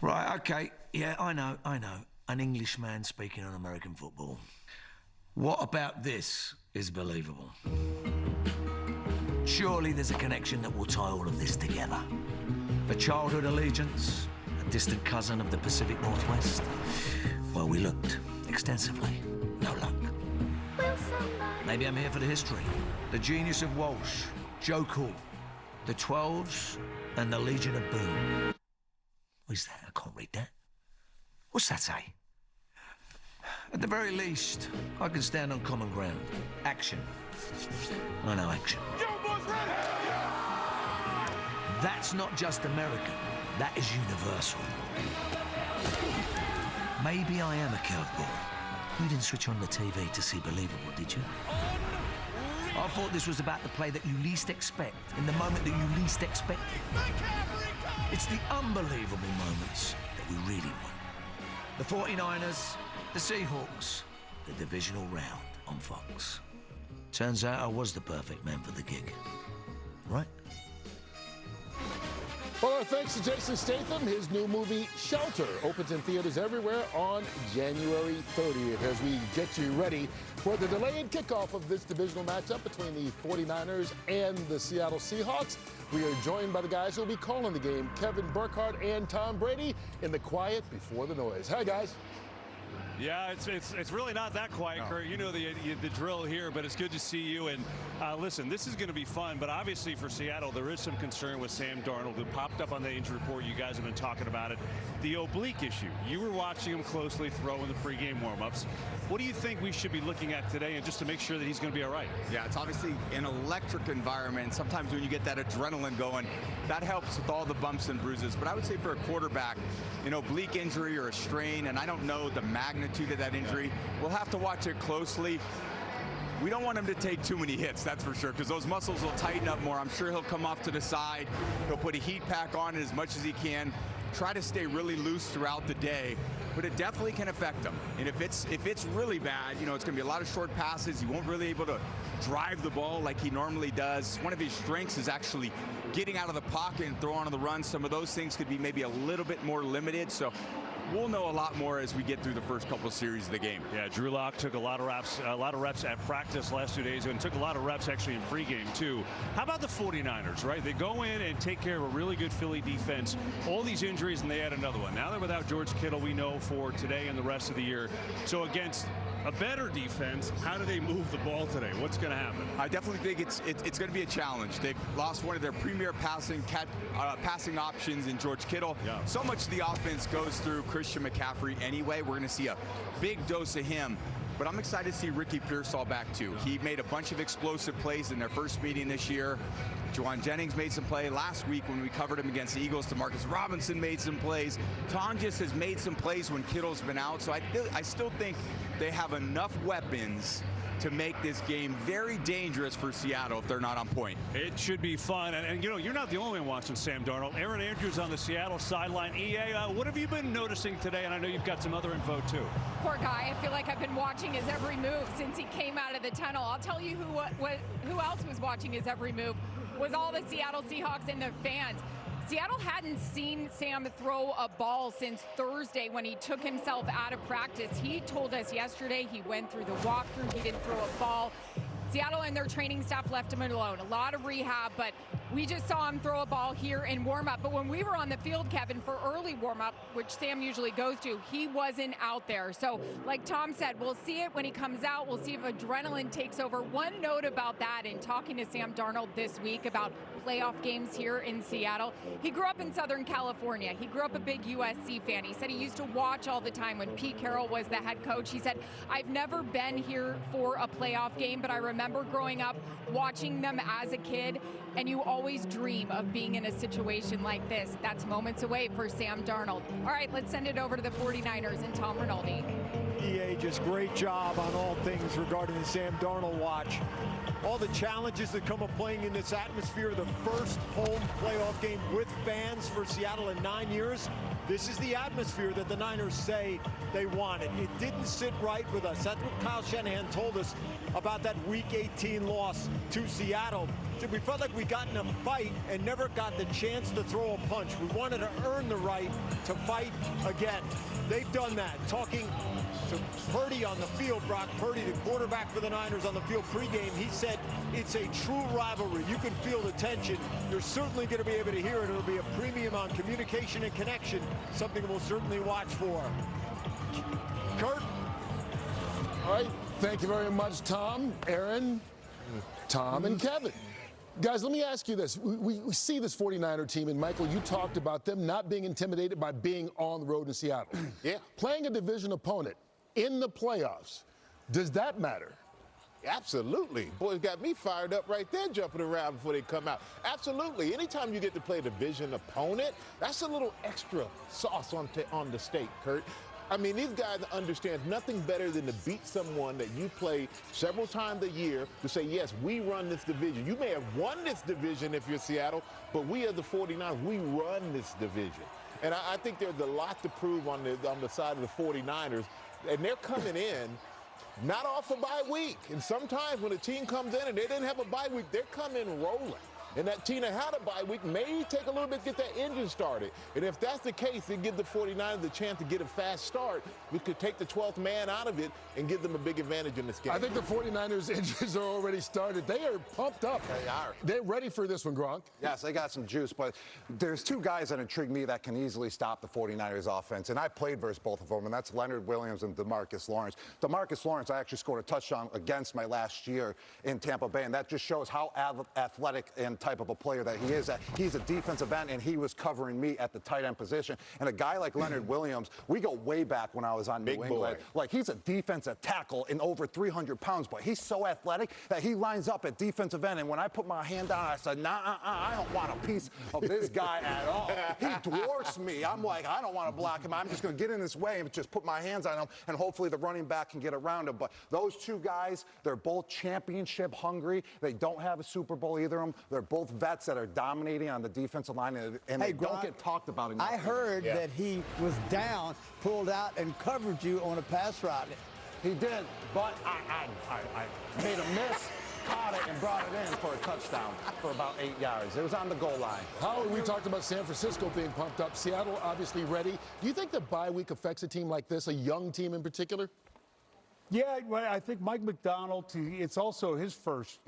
Right, okay. Yeah, I know. An Englishman speaking on American football. What about this is believable? Surely there's a connection that will tie all of this together. A childhood allegiance, a distant cousin of the Pacific Northwest. Well, we looked extensively. No luck. Maybe I'm here for the history. The genius of Walsh, Joe Cool, the 12s, and the Legion of Boom. What is that? I can't read that. What's that say? At the very least, I can stand on common ground. Action. I know action. That's not just American. That is universal. Maybe I am a curveball. You didn't switch on the TV to see Believable, did you? I thought this was about the play that you least expect, in the moment that you least expect it. It's the unbelievable moments that we really want. The 49ers, the Seahawks, the divisional round on Fox. Turns out I was the perfect man for the gig. Right? Well, our thanks to Jason Statham. His new movie, Shelter, opens in theaters everywhere on January 30th as we get you ready for the delayed kickoff of this divisional matchup between the 49ers and the Seattle Seahawks. We are joined by the guys who will be calling the game, Kevin Burkhardt and Tom Brady, in the quiet before the noise. Hi, guys. Yeah, it's really not that quiet, Kurt. You know the drill here, but it's good to see you. And listen, this is going to be fun, but obviously for Seattle, there is some concern with Sam Darnold, who popped up on the injury report. You guys have been talking about it. The oblique issue. You were watching him closely throw in the pregame warm-ups. What do you think we should be looking at today, and just to make sure that he's going to be all right? Yeah, it's obviously an electric environment. Sometimes when you get that adrenaline going, that helps with all the bumps and bruises. But I would say for a quarterback, an oblique injury or a strain, and I don't know the magnitude of that injury, we'll have to watch it closely. We don't want him to take too many hits, that's for sure, because those muscles will tighten up more. I'm sure he'll come off to the side. He'll put a heat pack on as much as he can. Try to stay really loose throughout the day, but it definitely can affect him. And if it's really bad, you know, it's going to be a lot of short passes. He won't really be able to drive the ball like he normally does. One of his strengths is actually getting out of the pocket and throwing on the run. Some of those things could be maybe a little bit more limited. So we'll know a lot more as we get through the first couple of series of the game. Yeah, Drew Lock took a lot of reps at practice last 2 days, and took a lot of reps actually in pregame too. How about the 49ers, right? They go in and take care of a really good Philly defense. All these injuries, and they add another one. Now they're without George Kittle, we know, for today and the rest of the year. So against a better defense, how do they move the ball today? What's going to happen? I definitely think it's going to be a challenge. They've lost one of their premier passing options in George Kittle. Yeah. So much of the offense goes through Christian McCaffrey anyway. We're going to see a big dose of him. But I'm excited to see Ricky Pearsall back too. He made a bunch of explosive plays in their first meeting this year. Juwan Jennings made some play last week when we covered him against the Eagles. Demarcus Robinson made some plays. Tonjes has made some plays when Kittle's been out. So I still think they have enough weapons to make this game very dangerous for Seattle if they're not on point. It should be fun. And you know, you're not the only one watching Sam Darnold. Aaron Andrews on the Seattle sideline. EA, what have you been noticing today? And I know you've got some other info too. Poor guy. I feel like I've been watching his every move since he came out of the tunnel. I'll tell you who else was watching his every move was all the Seattle Seahawks and the fans. Seattle hadn't seen Sam throw a ball since Thursday when he took himself out of practice. He told us yesterday he went through the walkthrough, he didn't throw a ball. Seattle and their training staff left him alone. A lot of rehab, but we just saw him throw a ball here in warm-up. But when we were on the field, Kevin, for early warm-up, which Sam usually goes to, he wasn't out there. So like Tom said, we'll see it when he comes out. We'll see if adrenaline takes over. One note about that, in talking to Sam Darnold this week about playoff games here in Seattle, he grew up in Southern California. He grew up a big USC fan. He said he used to watch all the time when Pete Carroll was the head coach. He said, I've never been here for a playoff game, but I remember growing up watching them as a kid, and you always dream of being in a situation like this. That's moments away for Sam Darnold. All right, let's send it over to the 49ers and Tom Rinaldi. EA, just great job on all things regarding the Sam Darnold watch. All the challenges that come of playing in this atmosphere, the first home playoff game with fans for Seattle in 9 years. This is the atmosphere that the Niners say they wanted. It didn't sit right with us. That's what Kyle Shanahan told us about that Week 18 loss to Seattle. we felt like we got in a fight and never got the chance to throw a punch. We wanted to earn the right to fight again. They've done that. Talking to Purdy on the field, Brock Purdy, the quarterback for the Niners on the field pregame, he said it's a true rivalry. You can feel the tension. You're certainly going to be able to hear it. It'll be a premium on communication and connection, something we'll certainly watch for. Kurt? All right. Thank you very much, Tom, Aaron, Tom, and Kevin. Guys, let me ask you this. We see this 49er team, and Michael, you talked about them not being intimidated by being on the road in Seattle. Yeah. Playing a division opponent in the playoffs, does that matter? Absolutely. Boy, it got me fired up right there jumping around before they come out. Absolutely. Anytime you get to play a division opponent, that's a little extra sauce on the steak, Kurt. I mean, these guys understand nothing better than to beat someone that you play several times a year to say, yes, we run this division. You may have won this division if you're Seattle, but we as the 49ers, we run this division. And I think there's a lot to prove on the side of the 49ers. And they're coming in not off a bye week. And sometimes when a team comes in and they didn't have a bye week, they're coming rolling. And that team that had a bye week may take a little bit to get that engine started. And if that's the case, it gives the 49ers the chance to get a fast start. We could take the 12th man out of it and give them a big advantage in this game. I think the 49ers engines are already started. They are pumped up. They are. They're ready for this one, Gronk. Yes, they got some juice, but there's two guys that intrigue me that can easily stop the 49ers offense, and I played versus both of them, and that's Leonard Williams and DeMarcus Lawrence. DeMarcus Lawrence, I actually scored a touchdown against my last year in Tampa Bay, and that just shows how athletic and type of a player that he is. That he's a defensive end, and he was covering me at the tight end position. And a guy like Leonard Williams, we go way back when I was on New England. Like, he's a defensive tackle in over 300 pounds, but he's so athletic that he lines up at defensive end. And when I put my hand down, I said, nah, I don't want a piece of this guy at all. He dwarfs me. I'm like, I don't want to block him. I'm just going to get in his way and just put my hands on him, and hopefully the running back can get around him. But those two guys, they're both championship hungry. They don't have a Super Bowl, either of them. They're both vets that are dominating on the defensive line, and they don't get talked about enough. I heard that he was down, pulled out, and covered you on a pass route. He did, but I made a miss, caught it, and brought it in for a touchdown for about 8 yards. It was on the goal line. Howard, we talked about San Francisco being pumped up. Seattle obviously ready. Do you think the bye week affects a team like this, a young team in particular? Yeah, well, I think Mike McDonald, it's also his first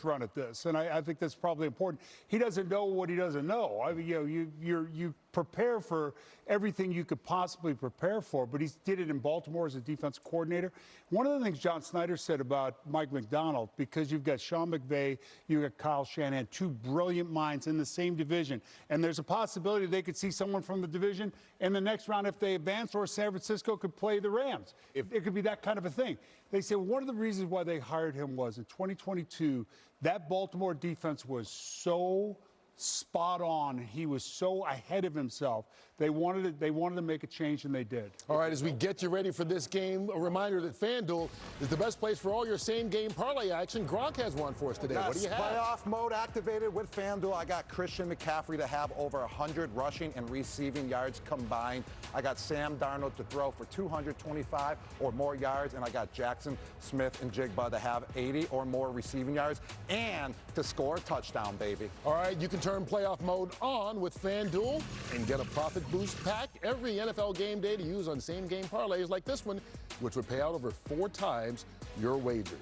run at this, and I think that's probably important. He doesn't know what he doesn't know. I mean, you prepare for everything you could possibly prepare for, but he did it in Baltimore as a defensive coordinator. One of the things John Snyder said about Mike McDonald, because you've got Sean McVay, you've got Kyle Shanahan, two brilliant minds in the same division, and there's a possibility they could see someone from the division in the next round if they advance, or San Francisco could play the Rams. It could be that kind of a thing. They said one of the reasons why they hired him was in 2022, that Baltimore defense was so spot on. He was so ahead of himself. They wanted to make a change, and they did. All right, as we get you ready for this game, a reminder that FanDuel is the best place for all your same-game parlay action. Gronk has one for us today. Yes, what do you have? Playoff mode activated with FanDuel. I got Christian McCaffrey to have over 100 rushing and receiving yards combined. I got Sam Darnold to throw for 225 or more yards, and I got Jackson Smith and Jigba to have 80 or more receiving yards and to score a touchdown, baby. All right, you can turn playoff mode on with FanDuel and get a profit boost pack every NFL game day to use on same-game parlays like this one, which would pay out over 4 times your wager.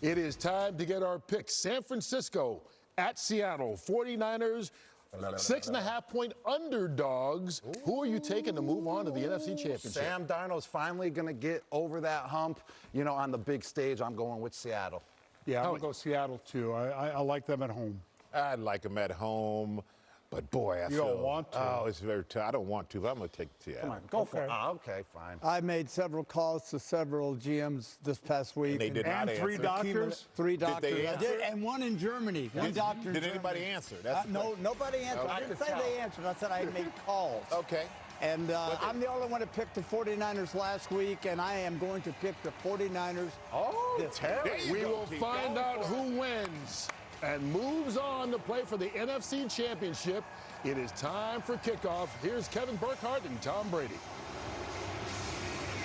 It is time to get our picks. San Francisco at Seattle. 49ers, 6.5-point underdogs. Ooh. Who are you taking to move on to the NFC Championship? Sam Darnold's finally going to get over that hump, on the big stage. I'm going with Seattle. Yeah, I'm going to go Seattle, too. I like them at home. I'd like them at home. But, boy, I feel... You don't want to. Oh, it's very tough. I don't want to, but I'm going to take Seattle. Come on, go for it. Okay, fine. I made several calls to several GMs this past week. And they did not answer. 3 doctors? 3 doctors. Did they answer? And one in Germany. One doctor in Did Germany. anybody answer? No, nobody answered. I didn't say they answered. I said I made calls. Okay. And I'm the only one that picked the 49ers last week, and I am going to pick the 49ers. Oh, Terry. We will find out who wins and moves on to play for the NFC Championship. It is time for kickoff. Here's Kevin Burkhardt and Tom Brady.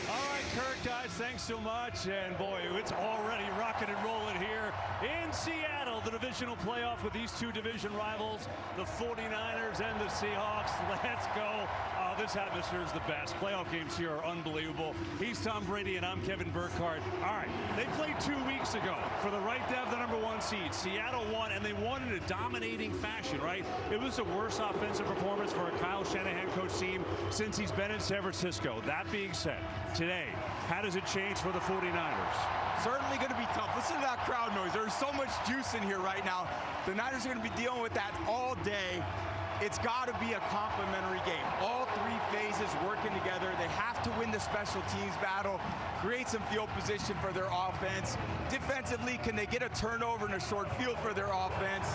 All right, Kurt, guys, thanks so much. And boy, it's already rocking and rolling here in Seattle, the divisional playoff with these two division rivals, the 49ers and the Seahawks. Let's go. Oh, this atmosphere is the best. Playoff games here are unbelievable. He's Tom Brady and I'm Kevin Burkhardt. All right, they played 2 weeks ago for the right to have the #1 seed. Seattle won, and they won in a dominating fashion, right? It was the worst offensive performance for a Kyle Shanahan coach team since he's been in San Francisco. That being said, today, how does it change for the 49ers? Certainly going to be tough. Listen to that crowd noise. There's so much juice in here right now. The Niners are going to be dealing with that all day. It's got to be a complementary game. All three phases working together. They have to win the special teams battle, create some field position for their offense. Defensively, can they get a turnover in a short field for their offense?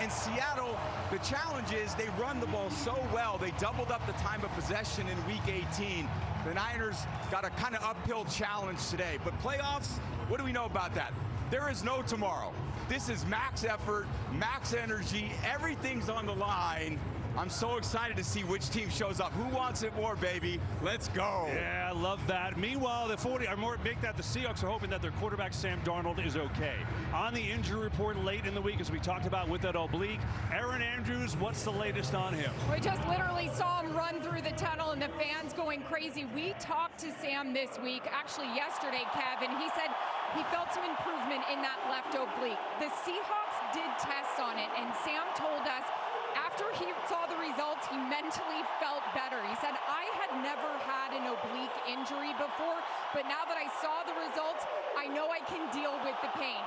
In Seattle, the challenge is they run the ball so well. They doubled up the time of possession in Week 18. The Niners got a kind of uphill challenge today. But playoffs, what do we know about that? There is no tomorrow. This is max effort, max energy. Everything's on the line. I'm so excited to see which team shows up. Who wants it more, baby? Let's go. Yeah, I love that. Meanwhile, the Seahawks are hoping that their quarterback, Sam Darnold, is okay. On the injury report late in the week, as we talked about with that oblique, Aaron Andrews, what's the latest on him? We just literally saw him run through the tunnel and the fans going crazy. We talked to Sam this week, actually yesterday, Kevin. He said he felt some improvement in that left oblique. The Seahawks did tests on it, and Sam told us after he saw the results, he mentally felt better. He said, I had never had an oblique injury before, but now that I saw the results, I know I can deal with the pain.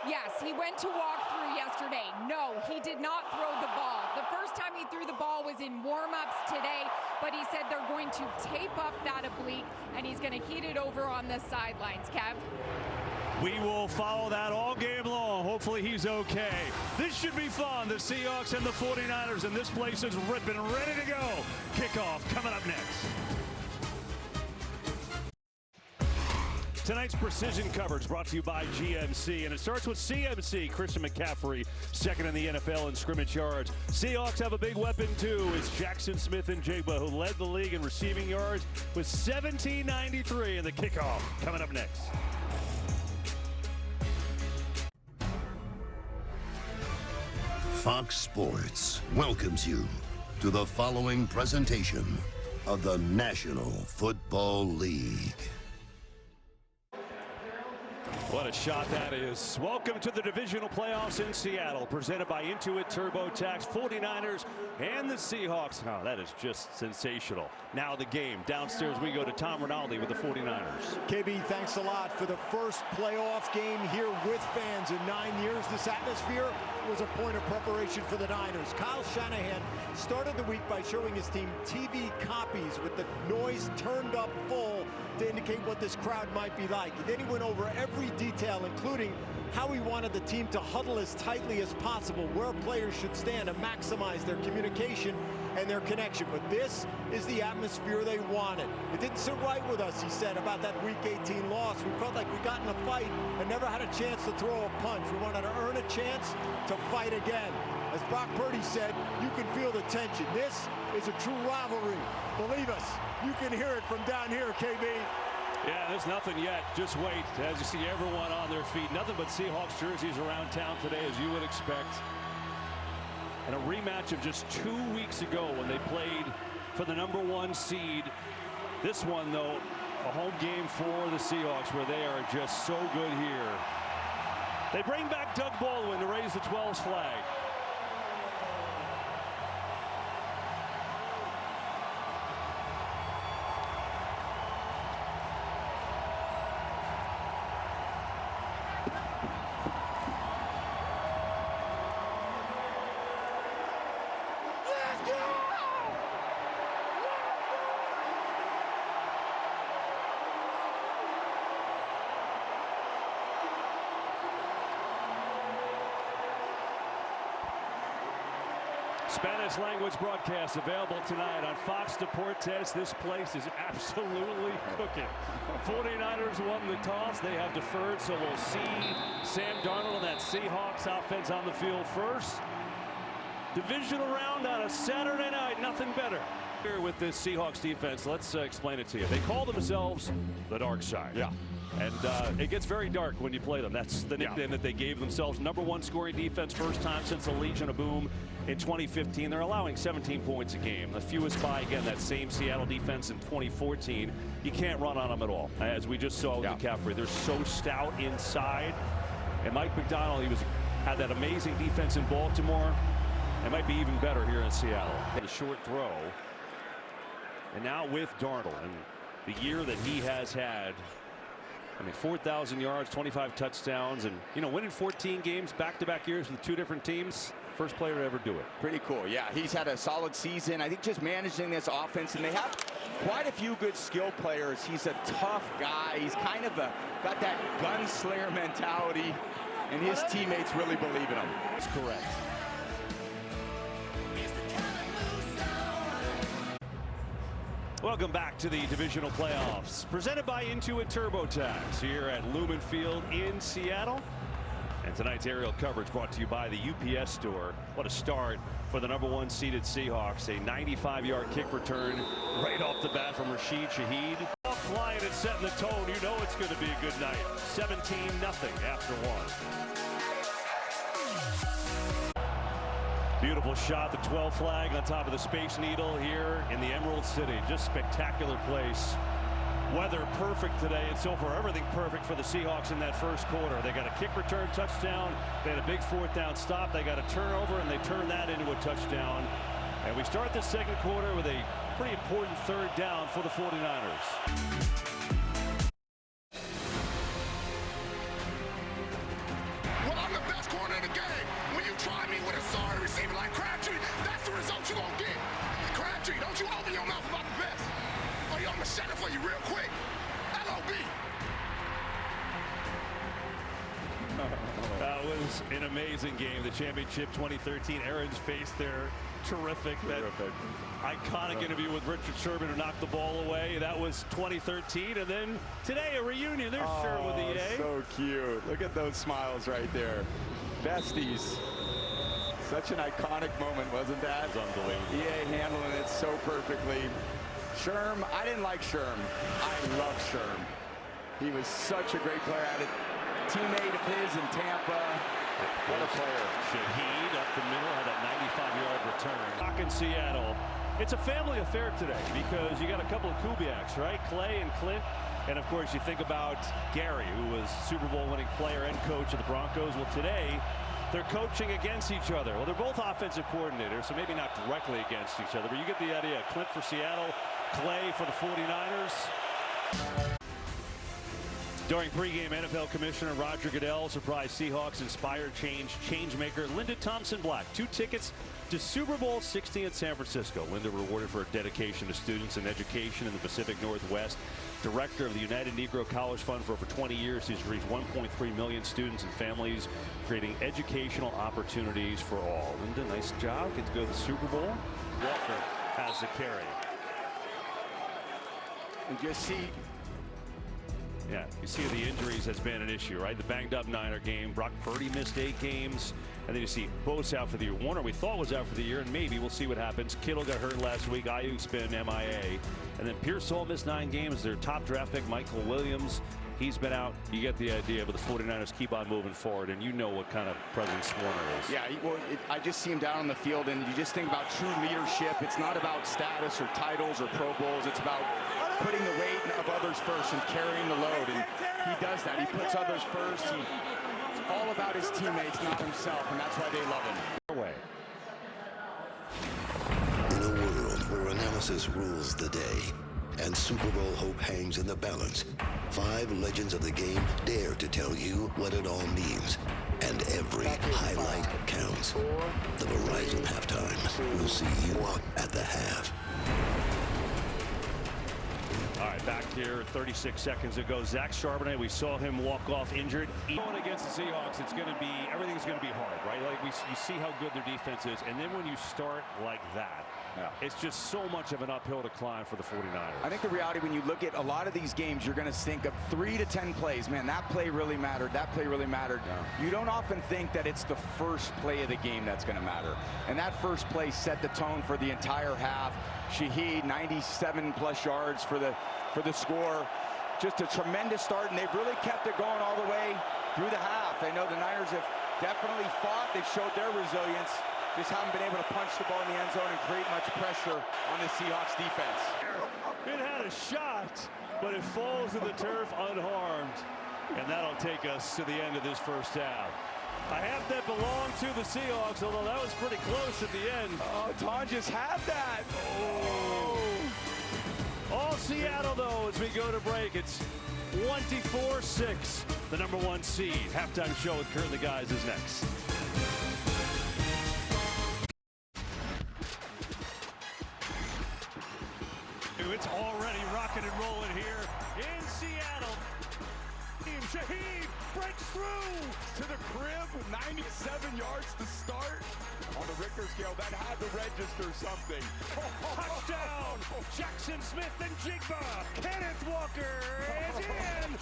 Yes, he went to walk through yesterday. No, he did not throw the ball. The first time he threw the ball was in warm-ups today, but he said they're going to tape up that oblique, and he's going to heat it over on the sidelines, Kev. We will follow that all game long. Hopefully he's okay. This should be fun. The Seahawks and the 49ers, and this place is ripping, ready to go. Kickoff coming up next. Tonight's Precision coverage brought to you by GMC, and it starts with CMC. Christian McCaffrey, second in the NFL in scrimmage yards. Seahawks have a big weapon, too. It's Jackson Smith-Njigba, who led the league in receiving yards with 1,793 in the kickoff. Coming up next. Fox Sports welcomes you to the following presentation of the National Football League. What a shot that is. Welcome to the divisional playoffs in Seattle, presented by Intuit TurboTax, 49ers and the Seahawks. Oh, that is just sensational. Now the game. Downstairs we go to Tom Rinaldi with the 49ers. KB, thanks a lot. For the first playoff game here with fans in 9 years, this atmosphere was a point of preparation for the Niners. Kyle Shanahan started the week by showing his team TV copies with the noise turned up full to indicate what this crowd might be like. Then he went over every detail, including how he wanted the team to huddle as tightly as possible, where players should stand to maximize their communication and their connection. But this is the atmosphere they wanted. It didn't sit right with us, he said, about that Week 18 loss. We felt like we got in a fight and never had a chance to throw a punch. We wanted to earn a chance to fight again. As Brock Purdy said, you can feel the tension. This is a true rivalry. Believe us, you can hear it from down here, KB. Yeah, there's nothing yet. Just wait as you see everyone on their feet. Nothing but Seahawks jerseys around town today, as you would expect. And a rematch of just 2 weeks ago when they played for the #1 seed. This one, though, a home game for the Seahawks, where they are just so good here. They bring back Doug Baldwin to raise the 12's flag. Spanish language broadcast available tonight on Fox Deportes. This place is absolutely cooking. 49ers won the toss. They have deferred, so we'll see Sam Darnold and that Seahawks offense on the field first. Divisional round on a Saturday night, nothing better Here with this Seahawks defense, let's explain it to you. They call themselves the Dark Side. Yeah. And it gets very dark when you play them. That's the nickname that they gave themselves. #1 scoring defense, first time since the Legion of Boom in 2015. They're allowing 17 points a game. The fewest by, again, that same Seattle defense in 2014. You can't run on them at all, as we just saw with McCaffrey. They're so stout inside. And Mike Macdonald, had that amazing defense in Baltimore. It might be even better here in Seattle. The short throw. And now with Darnold, and the year that he has had, I mean, 4,000 yards, 25 touchdowns, and, winning 14 games back-to-back years with 2 different teams. First player to ever do it. Pretty cool. Yeah, he's had a solid season. I think just managing this offense, and they have quite a few good skill players. He's a tough guy. He's kind of got that gunslinger mentality, and his teammates really believe in him. That's correct. Welcome back to the divisional playoffs, presented by Intuit TurboTax here at Lumen Field in Seattle. And tonight's aerial coverage brought to you by the UPS Store. What a start for the #1 seeded Seahawks. A 95-yard kick return right off the bat from Rashid Shaheed. Flying and setting the tone. You know it's going to be a good night. 17-0 after 1. Beautiful shot, the 12 flag on top of the Space Needle here in the Emerald City. Just spectacular place. Weather perfect today, and so far everything perfect for the Seahawks in that first quarter. They got a kick return touchdown. They had a big 4th down stop. They got a turnover, and they turned that into a touchdown. And we start the second quarter with a pretty important 3rd down for the 49ers. Don't you open your mouth about the best, or I'm gonna shut it for you real quick. LOB. That was an amazing game. The championship 2013. Aaron's face there, terrific. That iconic interview with Richard Sherman who knocked the ball away. That was 2013. And then today a reunion. There's Sherman with the EA. So cute. Look at those smiles right there. Besties. Such an iconic moment, wasn't that? It was unbelievable. EA handling it so perfectly. Sherm, I didn't like Sherm. I love Sherm. He was such a great player. I had a teammate of his in Tampa. What a player. Shaheed up the middle had a 95-yard return. Back in Seattle. It's a family affair today because you got a couple of Kubiaks, right? Clay and Clint. And, of course, you think about Gary, who was Super Bowl winning player and coach of the Broncos. Well, today, they're coaching against each other. Well, they're both offensive coordinators, so maybe not directly against each other, but you get the idea. Clint for Seattle, Clay for the 49ers. During pregame, NFL Commissioner Roger Goodell surprised Seahawks inspired change maker Linda Thompson-Black. 2 tickets to Super Bowl 60 in San Francisco. Linda rewarded for her dedication to students and education in the Pacific Northwest. Director of the United Negro College Fund for over 20 years. He's reached 1.3 million students and families, creating educational opportunities for all. Linda, nice job. Gets to go to the Super Bowl. Walker has the carry. And just see. Yeah, you see the injuries has been an issue, right? The banged up Niner game. Brock Purdy missed 8 games. And then you see Bosa out for the year. Warner we thought was out for the year, and maybe we'll see what happens. Kittle got hurt last week. Ayuk's been MIA. And then Pierce Hall missed 9 games. Their top draft pick, Michael Williams, he's been out. You get the idea, but the 49ers keep on moving forward, and you know what kind of presence Warner is. Yeah, I just see him down on the field, and you just think about true leadership. It's not about status or titles or Pro Bowls. It's about putting the weight of others first and carrying the load, and he does that. He puts others first. It's all about his teammates, not himself, and that's why they love him. In a world where analysis rules the day and Super Bowl hope hangs in the balance, 5 legends of the game dare to tell you what it all means. And every highlight counts. The Verizon halftime will see you at the half. All right, back here 36 seconds ago. Zach Charbonnet, we saw him walk off injured. Going against the Seahawks, everything's going to be hard, right? Like you see how good their defense is, and then when you start like that, It's just so much of an uphill to climb for the 49ers. I think the reality, when you look at a lot of these games, you're going to think of 3 to 10 plays. Man, that play really mattered. That play really mattered. Yeah. You don't often think that it's the first play of the game that's going to matter. And that first play set the tone for the entire half. Shaheed, 97+ yards for the score. Just a tremendous start, and they've really kept it going all the way through the half. I know the Niners have definitely fought. They've showed their resilience. Just haven't been able to punch the ball in the end zone and create much pressure on the Seahawks defense. It had a shot, but it falls to the turf unharmed. And that'll take us to the end of this first half. A half that belonged to the Seahawks, although that was pretty close at the end. Oh, Tonjes had that. Oh. All Seattle, though, as we go to break. It's 24-6, the #1 seed. Halftime show with Kurt and the guys is next. It's already rocking and rolling here in Seattle. Shaheed breaks through to the crib, 97 yards to start. On the Richter scale, that had to register something. Touchdown! Jackson Smith and Jigba. Kenneth Walker is in.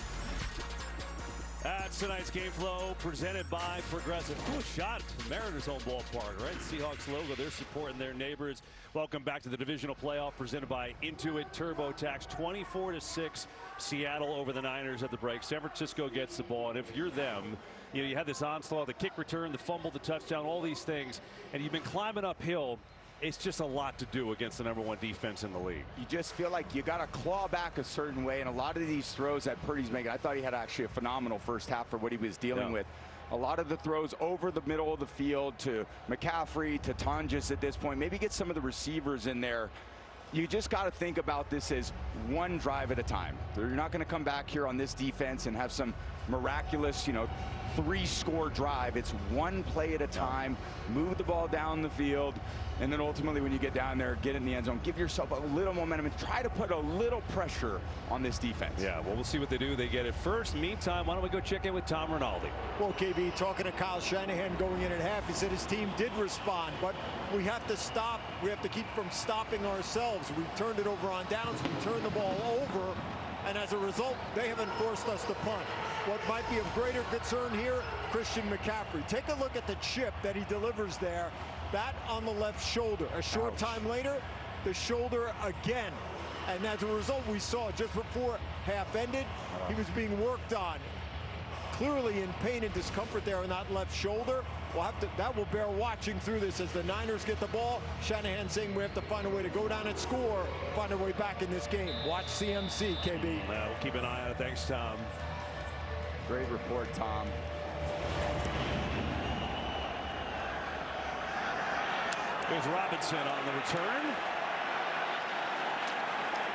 That's tonight's game flow presented by Progressive. Cool shot to Mariners home ballpark, right? Seahawks logo, they're supporting their neighbors. Welcome back to the divisional playoff presented by Intuit TurboTax. 24-6, Seattle over the Niners at the break. San Francisco gets the ball, and if you're them, you had this onslaught, the kick return, the fumble, the touchdown, all these things, and you've been climbing uphill. It's just a lot to do against the #1 defense in the league. You just feel like you got to claw back a certain way, and a lot of these throws that Purdy's making, I thought he had actually a phenomenal first half for what he was dealing with. A lot of the throws over the middle of the field to McCaffrey, to Tonjes at this point. Maybe get some of the receivers in there. You just got to think about this as one drive at a time. You're not going to come back here on this defense and have some miraculous, 3-score drive. It's one play at a time. Move the ball down the field, and then ultimately when you get down there, get in the end zone, give yourself a little momentum and try to put a little pressure on this defense. Yeah, well, we'll see what they do. They get it first. Meantime, why don't we go check in with Tom Rinaldi? Well, KB, talking to Kyle Shanahan going in at half, he said his team did respond, but we have to stop. We have to keep from stopping ourselves. We turned it over on downs. We turned the ball over, and as a result, they haven't forced us to punt. What might be of greater concern here, Christian McCaffrey. Take a look at the chip that he delivers there. That on the left shoulder. A short time later, the shoulder again. And as a result, we saw just before half ended, he was being worked on. Clearly in pain and discomfort there on that left shoulder. That will bear watching through this as the Niners get the ball. Shanahan saying we have to find a way to go down and score, find a way back in this game. Watch CMC, KB. Well, we'll keep an eye on it. Thanks, Tom. Great report, Tom. There's Robinson on the return.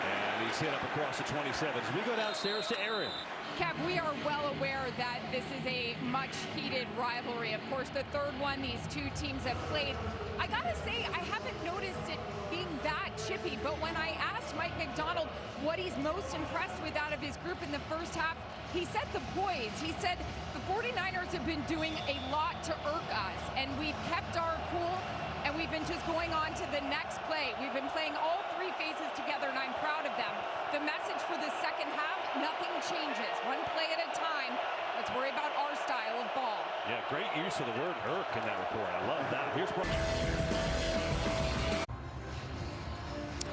And he's hit up across the 27. As we go downstairs to Aaron. Kev, we are well aware that this is a much heated rivalry. Of course, the third one these two teams have played. I gotta say, I haven't noticed it being that chippy, but when I asked Mike Macdonald what he's most impressed with out of his group in the first half, he said the poise. He said the 49ers have been doing a lot to irk us, and we've kept our cool, and we've been just going on to the next play. We've been playing all three phases together, and I'm proud of them. The message for the second half, nothing changes. One play at a time. Let's worry about our style of ball. Yeah, great use of the word irk in that report. I love that. Here's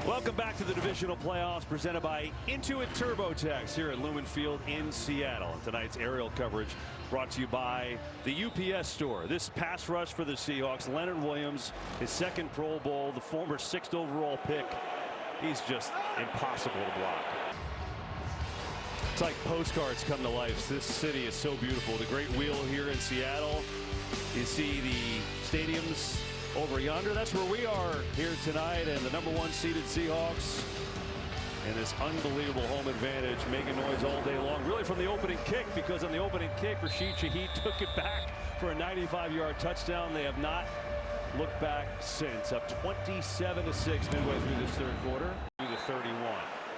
Welcome back to the divisional playoffs presented by Intuit TurboTax here at Lumen Field in Seattle. And tonight's aerial coverage brought to you by the UPS store. This pass rush for the Seahawks, Leonard Williams, his second Pro Bowl, the former 6th overall pick. He's just impossible to block. It's like postcards come to life. This city is so beautiful. The Great Wheel here in Seattle. You see the stadiums over yonder. That's where we are here tonight, and the #1 seeded Seahawks and this unbelievable home advantage making noise all day long, really from the opening kick, because on the opening kick Rashid Shaheed took it back for a 95-yard touchdown. They have not looked back since. Up 27-6 midway through this third quarter. To the 31.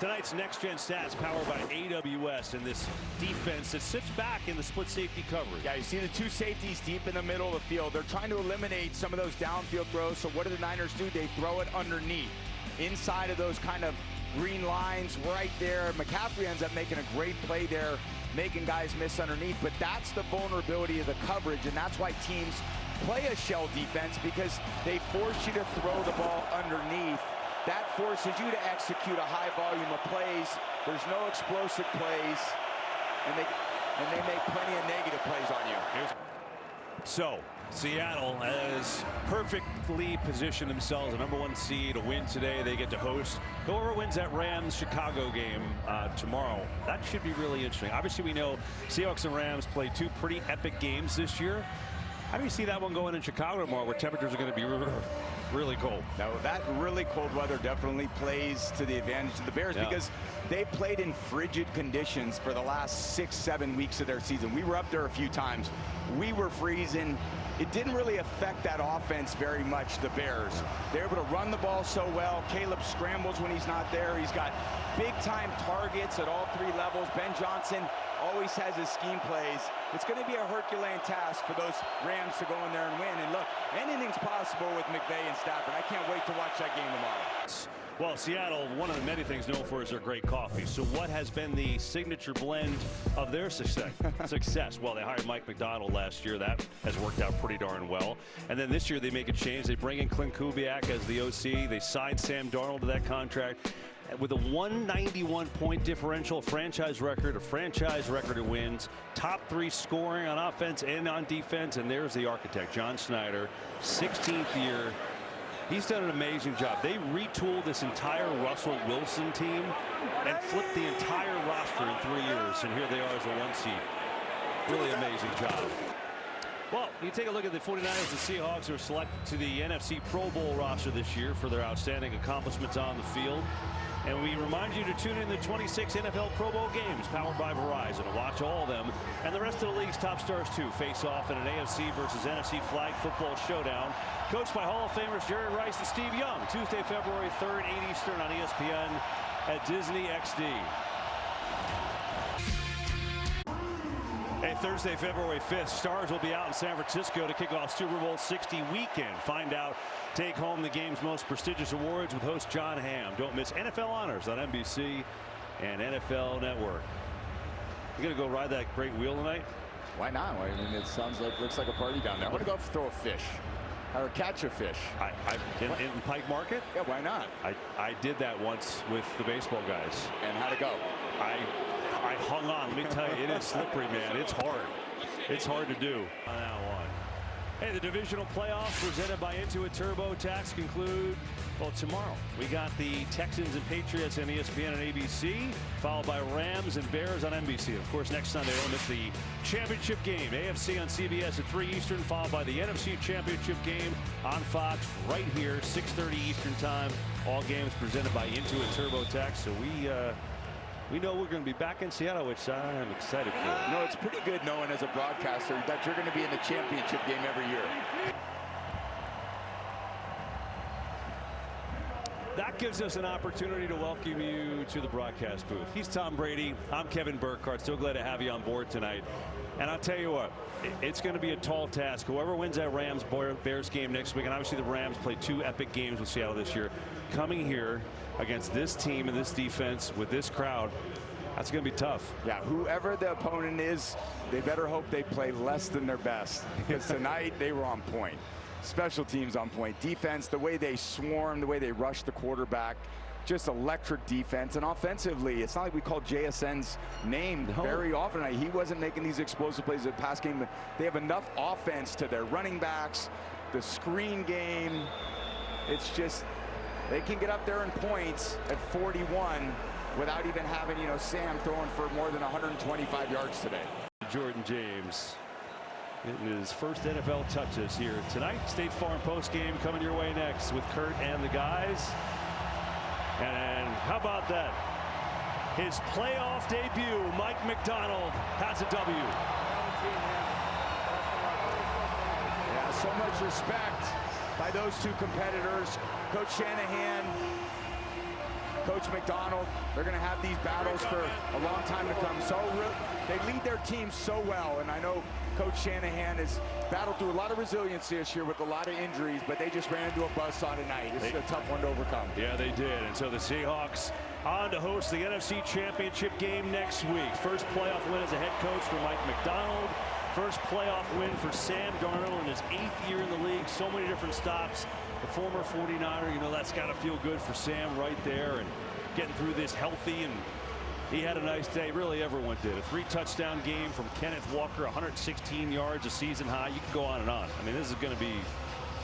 Tonight's Next Gen Stats powered by AWS and this defense that sits back in the split safety coverage. Yeah, you see the two safeties deep in the middle of the field. They're trying to eliminate some of those downfield throws. So what do the Niners do? They throw it underneath, inside of those kind of green lines right there. McCaffrey ends up making a great play there, making guys miss underneath. But that's the vulnerability of the coverage, and that's why teams play a shell defense, because they force you to throw the ball underneath. That forces you to execute a high volume of plays. There's no explosive plays, and they make plenty of negative plays on you. So Seattle has perfectly positioned themselves a #1 seed to win today. They get to host whoever wins that Rams-Chicago game tomorrow. That should be really interesting. Obviously, we know Seahawks and Rams played two pretty epic games this year. How do you see that one going in Chicago tomorrow, where temperatures are going to be really cold? Now, that really cold weather definitely plays to the advantage of the Bears, because they played in frigid conditions for the last 6-7 weeks of their season. We were up there a few times. We were freezing. It didn't really affect that offense very much, the Bears. They're able to run the ball so well. Caleb scrambles when he's not there. He's got big-time targets at all three levels. Ben Johnson always has his scheme plays. It's going to be a Herculean task for those Rams to go in there and win. And look, anything's possible with McVay and Stafford. I can't wait to watch that game tomorrow. Well, Seattle, one of the many things known for is their great coffee. So what has been the signature blend of their success? Well, they hired Mike Macdonald last year. That has worked out pretty darn well. And then this year they make a change. They bring in Clint Kubiak as the OC. They signed Sam Darnold to that contract. With a 191-point differential, franchise record, a franchise record of wins, top 3 scoring on offense and on defense. And there's the architect, John Schneider, 16th year. He's done an amazing job. They retooled this entire Russell Wilson team and flipped the entire roster in 3 years. And here they are as the 1 seed. Really amazing job. Well, you take a look at the 49ers, the Seahawks are selected to the NFC Pro Bowl roster this year for their outstanding accomplishments on the field. And we remind you to tune in to 26 NFL Pro Bowl games powered by Verizon to watch all of them. And the rest of the league's top stars, too, face off in an AFC versus NFC flag football showdown. Coached by Hall of Famers Jerry Rice and Steve Young. Tuesday, February 3rd, 8 Eastern on ESPN at Disney XD. Hey, Thursday, February 5th, Stars will be out in San Francisco to kick off Super Bowl 60 weekend. Find out, take home the game's most prestigious awards with host John Hamm. Don't miss NFL Honors on NBC and NFL Network. You gonna go ride that great wheel tonight? Why not? I mean, it looks like a party down there. I want to go throw a fish. Or catch a fish. In Pike Market? Yeah, why not? I did that once with the baseball guys. And how'd it go? I hung on. Let me tell you, it is slippery, man. It's hard. It's hard to do on that one. Hey, the divisional playoffs presented by Intuit TurboTax conclude, well, tomorrow. We got the Texans and Patriots on ESPN and ABC, followed by Rams and Bears on NBC. Of course, next Sunday, don't miss the championship game. AFC on CBS at 3 Eastern, followed by the NFC championship game on Fox right here, 6:30 Eastern time. All games presented by Intuit TurboTax. So we know we're going to be back in Seattle, which I am excited for. You know, it's pretty good knowing as a broadcaster that you're going to be in the championship game every year. That gives us an opportunity to welcome you to the broadcast booth. He's Tom Brady. I'm Kevin Burkhardt. So glad to have you on board tonight. And I'll tell you what, it's going to be a tall task. Whoever wins that Rams-Bears game next week, and obviously the Rams played 2 epic games with Seattle this year, coming here against this team and this defense with this crowd, that's going to be tough. Yeah, whoever the opponent is, they better hope they play less than their best, because tonight they were on point. Special teams on point. Defense, the way they swarm, the way they rush the quarterback, just electric defense. And offensively, it's not like we call JSN's name very often. He wasn't making these explosive plays in the pass game, but they have enough offense to their running backs, the screen game. It's just, they can get up there in points at 41 without even having, Sam throwing for more than 125 yards today. Jordan James getting his first NFL touches here tonight. State Farm postgame coming your way next with Kurt and the guys. And how about that? His playoff debut, Mike Macdonald has a W. Yeah, so much respect by those two competitors. Coach Shanahan Coach McDonald, they're going to have these battles for a long time to come. They lead their team so well, and I know Coach Shanahan has battled through a lot of resiliency this year with a lot of injuries, but they just ran into a buzzsaw tonight. It's a tough one to overcome. Yeah, they did. And so the Seahawks on to host the NFC Championship game next week. First playoff win as a head coach for Mike Macdonald. First playoff win for Sam Darnold in his 8th year in the league. So many different stops. The former 49er, you know, that's got to feel good for Sam right there, and getting through this healthy. And he had a nice day. Really, everyone did. A 3-touchdown game from Kenneth Walker, 116 yards, a season high. You can go on and on. I mean, this is going to be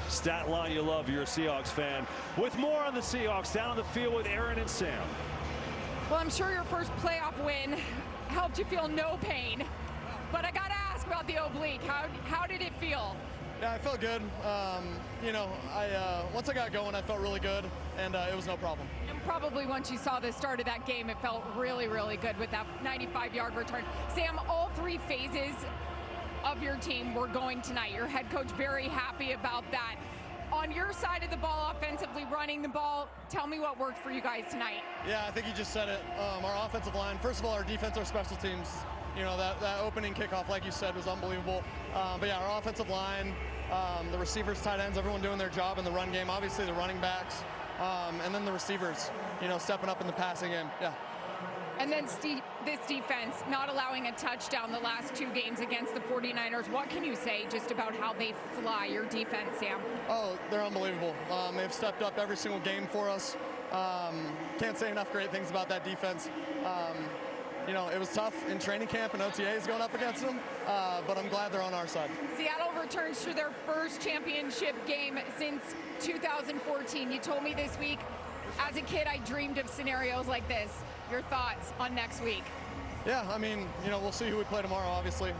stat line you love. You're a Seahawks fan. With more on the Seahawks, down on the field with Aaron and Sam. Well, I'm sure your first playoff win helped you feel no pain. But I got to ask about the oblique. How did it feel? Yeah, I felt good. You know, once I got going, I felt really good, and it was no problem. And probably once you saw the start of that game, it felt really, really good with that 95-yard return. Sam, all 3 phases of your team were going tonight. Your head coach very happy about that. On your side of the ball, offensively running the ball, tell me what worked for you guys tonight. Yeah, I think you just said it. Our offensive line, first of all, our defense, our special teams. You know, that opening kickoff, like you said, was unbelievable. But yeah, our offensive line, the receivers, tight ends, everyone doing their job in the run game. Obviously the running backs, and then the receivers, you know, stepping up in the passing game. Yeah. And then this defense not allowing a touchdown the last 2 games against the 49ers. What can you say just about how they fly, your defense, Sam? Oh, they're unbelievable. They've stepped up every single game for us. Can't say enough great things about that defense. You know, it was tough in training camp and OTAs going up against them, but I'm glad they're on our side. Seattle returns to their first championship game since 2014. You told me this week, as a kid, I dreamed of scenarios like this. Your thoughts on next week? Yeah, I mean, you know, we'll see who we play tomorrow, obviously.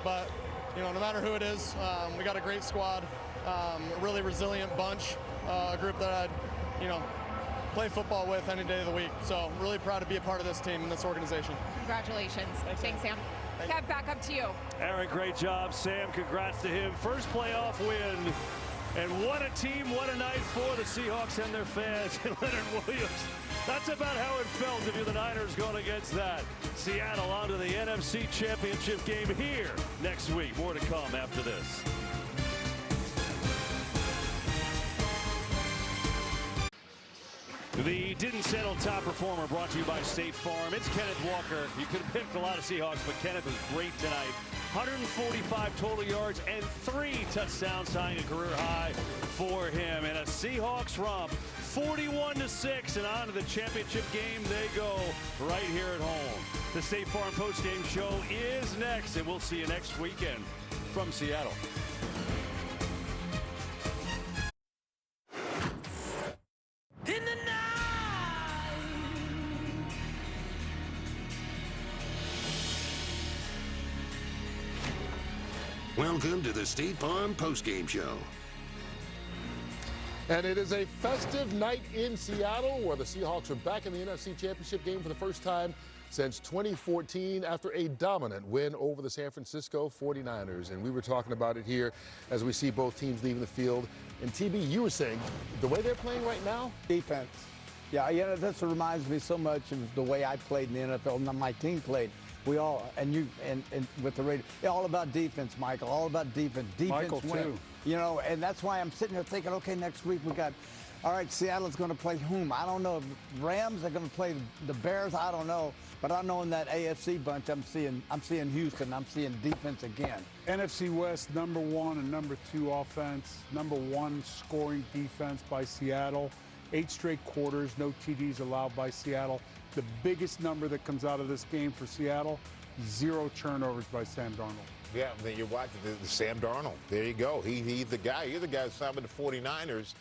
But, you know, no matter who it is, we got a great squad, a really resilient bunch, a group that I'd, you know, play football with any day of the week. So really proud to be a part of this team and this organization. Congratulations. Thanks, Sam. Kev, back up to you. Aaron, great job. Sam, congrats to him. First playoff win. And what a team, what a night for the Seahawks and their fans. And Leonard Williams, that's about how it felt if you're the Niners going against that. Seattle on to the NFC Championship game here next week. More to come after this. The Didn't Settle top performer brought to you by State Farm. It's Kenneth Walker. You could have picked a lot of Seahawks, but Kenneth was great tonight. 145 total yards and 3 touchdowns, tying a career high for him. And a Seahawks romp, 41-6, and on to the championship game they go right here at home. The State Farm postgame show is next, and we'll see you next weekend from Seattle. Welcome to the State Farm postgame show. And it is a festive night in Seattle where the Seahawks are back in the NFC Championship game for the first time since 2014 after a dominant win over the San Francisco 49ers. And we were talking about it here as we see both teams leaving the field. And TB, you were saying the way they're playing right now? Defense. Yeah, you know, this reminds me so much of the way I played in the NFL and my team played. We all, and with the radio, all about defense, Michael, all about defense. Defense Michael, wins. too. You know, and that's why I'm sitting here thinking, okay, next week we got, all right, Seattle's going to play whom? I don't know. Rams are going to play the Bears. I don't know. But I know in that AFC bunch, I'm seeing Houston. I'm seeing defense again. NFC West, number 1 and number 2 offense, number 1 scoring defense by Seattle. 8 straight quarters, no TDs allowed by Seattle. The biggest number that comes out of this game for Seattle, 0 turnovers by Sam Darnold. Yeah, then you watch the Sam Darnold. There you go. He's the guy. He's the guy who signed with the 49ers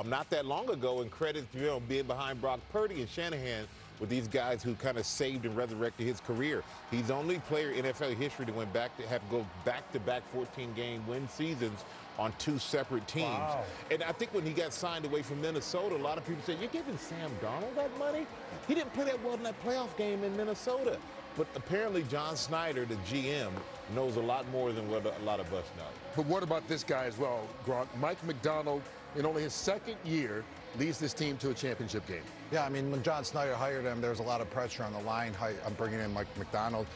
not that long ago, and credit, being behind Brock Purdy and Shanahan with these guys who kind of saved and resurrected his career. He's the only player in NFL history to go back-to-back 14-game win seasons on 2 separate teams. Wow. And I think when he got signed away from Minnesota, a lot of people said, you're giving Sam Darnold that money? He didn't play that well in that playoff game in Minnesota. But apparently John Snyder, the GM, knows a lot more than what a lot of us know. But what about this guy as well, Gronk? Mike Macdonald, in only his 2nd year, leads this team to a championship game. Yeah, I mean, when John Snyder hired him, there was a lot of pressure on the line. I'm bringing in Mike Macdonald.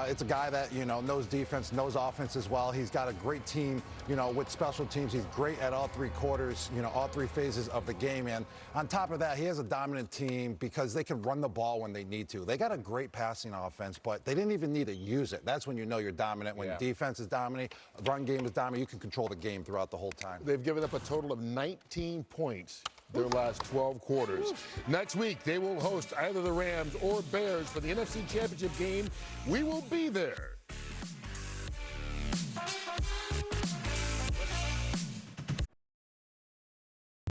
It's a guy that, knows defense, knows offense as well. He's got a great team, with special teams. He's great at all three quarters, all three phases of the game. And on top of that, he has a dominant team because they can run the ball when they need to. They got a great passing offense, but they didn't even need to use it. That's when you know you're dominant. When defense is dominant, run game is dominant, you can control the game throughout the whole time. They've given up a total of 19 points their last 12 quarters. Next week, they will host either the Rams or Bears for the NFC Championship game. We will be there.